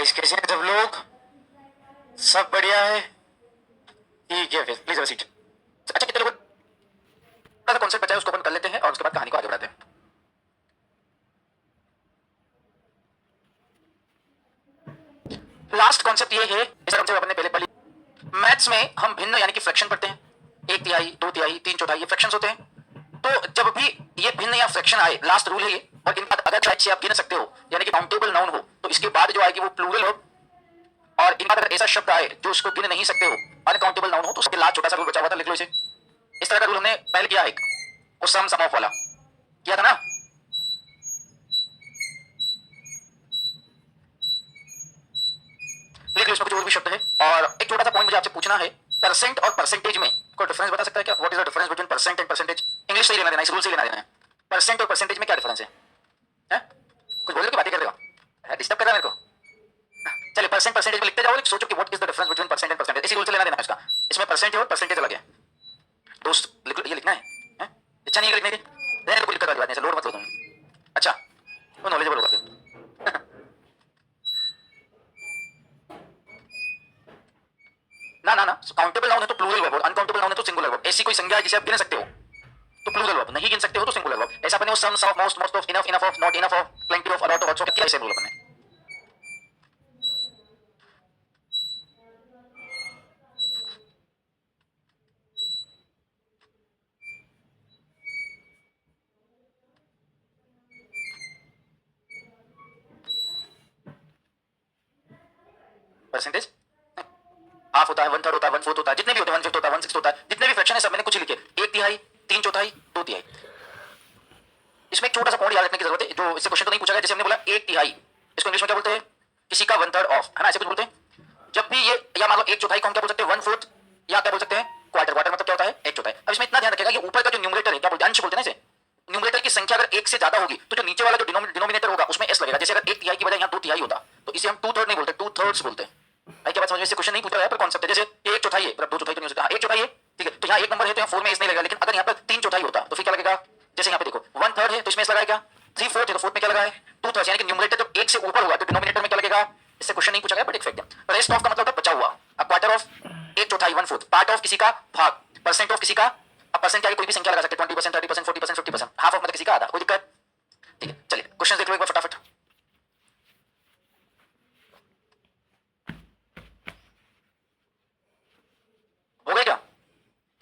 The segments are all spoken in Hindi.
गाइस, कैसे हैं सब लोग? सब बढ़िया है। ठीक है, फिर प्लीज हैव अ सीट। अच्छा, कितने लोगों का कॉन्सेप्ट बचा है उसको अपन कर लेते हैं और उसके बाद कहानी को आगे बढ़ाते हैं। लास्ट कॉन्सेप्ट ये है, इस कॉन्सेप्ट अपने पहले पढ़ी। मैथ्स में हम भिन्न यानी कि फ्रैक्शन पढ़ते हैं। एक तिहाई, दो तिहाई, तीन चौथाई, ये फ्रैक्शंस होते हैं। तो जब भी ये भिन्न या फ्रैक्शन आए, लास्ट रूल है ये, और इनका अगर शायद से आप गिन सकते हो यानी कि काउंटेबल नाउन हो, तो इसके बाद जो आएगी वो प्लूरल हो। और इनका अगर ऐसा शब्द आए जो उसको गिन नहीं सकते हो, अनकाउंटेबल नाउन हो, तो उसके लास्ट छोटा सा रूल बचा हुआ था, लिख लो इसे। इस तरह का रूल हमने पहले किया, एक वो सम ऑफ वाला किया था ना। लिख लो, इसमें कुछ और भी शब्द है। और एक छोटा सा पॉइंट मुझे आपसे पूछना है, परसेंट और परसेंटेज में कोई डिफरेंस बता सकता है क्या? What is the difference between percent and percentage? English से ही लेना देना, इस रूल से ही लेना देना है। परसेंट और परसेंटेज में क्या डिफरेंस है? कुछ बोलने की बातें कर रहे हो, डिस्टर्ब कर रहा है मेरे को। चलिए, परसेंट परसेंटेज में लिखते जाओ, सोचो कि what is the difference between percent and percentage, इसी रूल से लेना देना है इसका। इसमें परसेंट है और परसेंटेज अलग है। दोस्त लिख लो, ये लिखना है। इच्छा नहीं है लिखने की, रहने दो, कोई दिक्कत वाली बात नहीं, लोड मत लो तुम। अच्छा, वो नॉलेजेबल होगा फिर। ना ना ना, काउंटेबल नाउन है तो प्लूरल वर्ब, अनकाउंटेबल नाउन है तो सिंगुलर वर्ब। ऐसी कोई संज्ञा है जिसे आप गिन सकते हो तो प्लूरल वर्ब, नहीं गिन सकते हो तो सिंगुलर वर्ब। ऐसा अपने some, of, most, most of, enough, enough of, not enough of, plenty of, a lot of, also, क्या ऐसे रूल अपने। परसेंटेज हाफ होता है, वन थर्ड होता है, वन फोर्थ होता है, जितने भी होते हैं, वन फिफ्थ होता है, वन सिक्स होता है, जितने भी फ्रैक्शन है सब मैंने कुछ लिखे। एक तिहाई, तीन चौथाई, दो तिहाई। इसमें एक छोटा सा पॉइंट याद रखने की जरूरत है, जो इससे क्वेश्चन तो नहीं पूछा गया। जैसे हमने बोला एक तिहाई, इसको इंग्लिश में क्या बोलते हैं? किसी का वन थर्ड ऑफ, है ना, ऐसे कुछ बोलते हैं। जब भी ये, या मान लो एक चौथाई को हम क्या बोल सकते हैं? वन फोर्थ, या क्या बोल सकते हैं? क्वार्टर। क्वार्टर मतलब क्या होता है? एक चौथाई। अब इसमें इतना ध्यान रखेगा, ये ऊपर का जो न्यूमरेटर है, क्या बोलते हैं? अंश बोलते हैं ना इसे। न्यूमरेटर की संख्या अगर एक से ज्यादा होगी तो जो नीचे वाला जो डिनोमिनेटर होगा उसमें एस लगेगा। जैसे अगर एक तिहाई की बजाय यहाँ दो तिहाई होता तो इसे हम टू थर्ड नहीं बोलते, टू थर्ड्स बोलते हैं। भाई क्या बात समझ में? इससे क्वेश्चन नहीं पूछा गया पर कॉन्सेप्ट है। जैसे एक चौथाई है, मतलब दो चौथाई तो नहीं हो सकता, एक चौथाई है, ठीक है, तो यहाँ एक नंबर है तो यहाँ फोर में एस नहीं लगेगा। लेकिन अगर यहाँ पर तीन चौथाई होता तो फिर क्या लगेगा? जैसे यहाँ पे देखो, वन थर्ड है तो इसमें एस लगाया क्या? थ्री फोर्थ है तो फोर्थ में क्या लगा है? Two third. यानी कि न्यूमरेटर जब एक से ऊपर हुआ तो डिनोमिनेटर में क्या लगेगा? इससे क्वेश्चन नहीं पूछा गया बट एक फैक्ट है। रेस्ट ऑफ का मतलब बचा हुआ। अब क्वार्टर ऑफ एक चौथाई, वन फोर्थ, पार्ट ऑफ किसी का भाग, परसेंट ऑफ किसी का। अब परसेंट क्या है? कोई भी संख्या लगा सकते हैं, 20%, 30%, 40%, 50%। हाफ ऑफ मतलब किसी का आधा, कोई दिक्कत? ठीक है, चलिए क्वेश्चन देख लो एक बार फटाफट। हो गए क्या?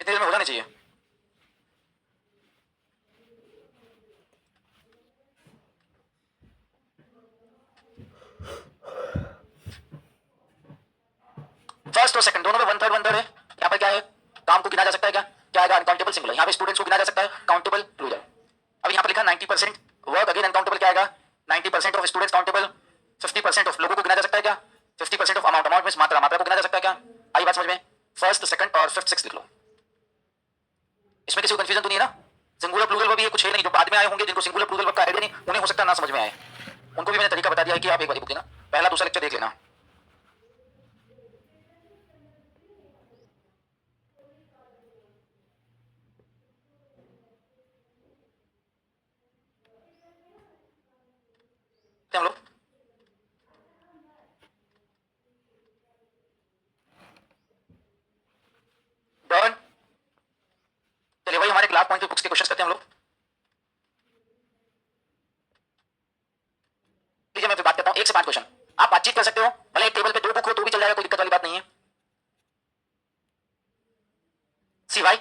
इतनी देर में हो जाने चाहिए। फर्स्ट और सेकंड दोनों में वन थर्ड है। यहाँ पर क्या है? काम को गिना जा सकता है क्या? क्या आएगा? Uncountable singular. यहाँ पे स्टूडेंट्स को गिना जा सकता है, काउंटेबल प्लूरल। अब यहाँ पर लिखा 90% वर्क, अगेन अनकाउंटेबल क्या आएगा? 90% ऑफ स्टूडेंट्स काउंटेबल। 50% ऑफ लोगों को गिना जा सकता है क्या? 50% ऑफ अमाउंट, अमाउंट में मात्रा, मात्रा को गिना जा सकता है क्या? आई बात समझ में? फर्स्ट, सेकंड और फिफ्थ, सिक्स लिख लो। इसमें किसी को कंफ्यूजन तो नहीं है ना? सिंगुलर प्लूरल वर्ब ये कुछ है नहीं, जो बाद में आए होंगे जिनको सिंगुलर प्लूरल वर्ब का आइडिया नहीं, उन्हें हो सकता है ना समझ में आए। उनको भी मैंने तरीका बता दिया है कि आप एक बार बुक लेना, पहला दूसरा लेक्चर देख लेना। हम लोग डन। चलिए भाई, हमारे क्लास पॉइंट पे बुक्स के क्वेश्चंस करते हैं हम लोग। लीजिए मैं फिर बात करता हूँ, एक से पांच क्वेश्चन आप बातचीत कर सकते हो, भले एक टेबल पे दो बुक हो तो भी चल जाएगा, कोई दिक्कत वाली बात नहीं है। सी भाई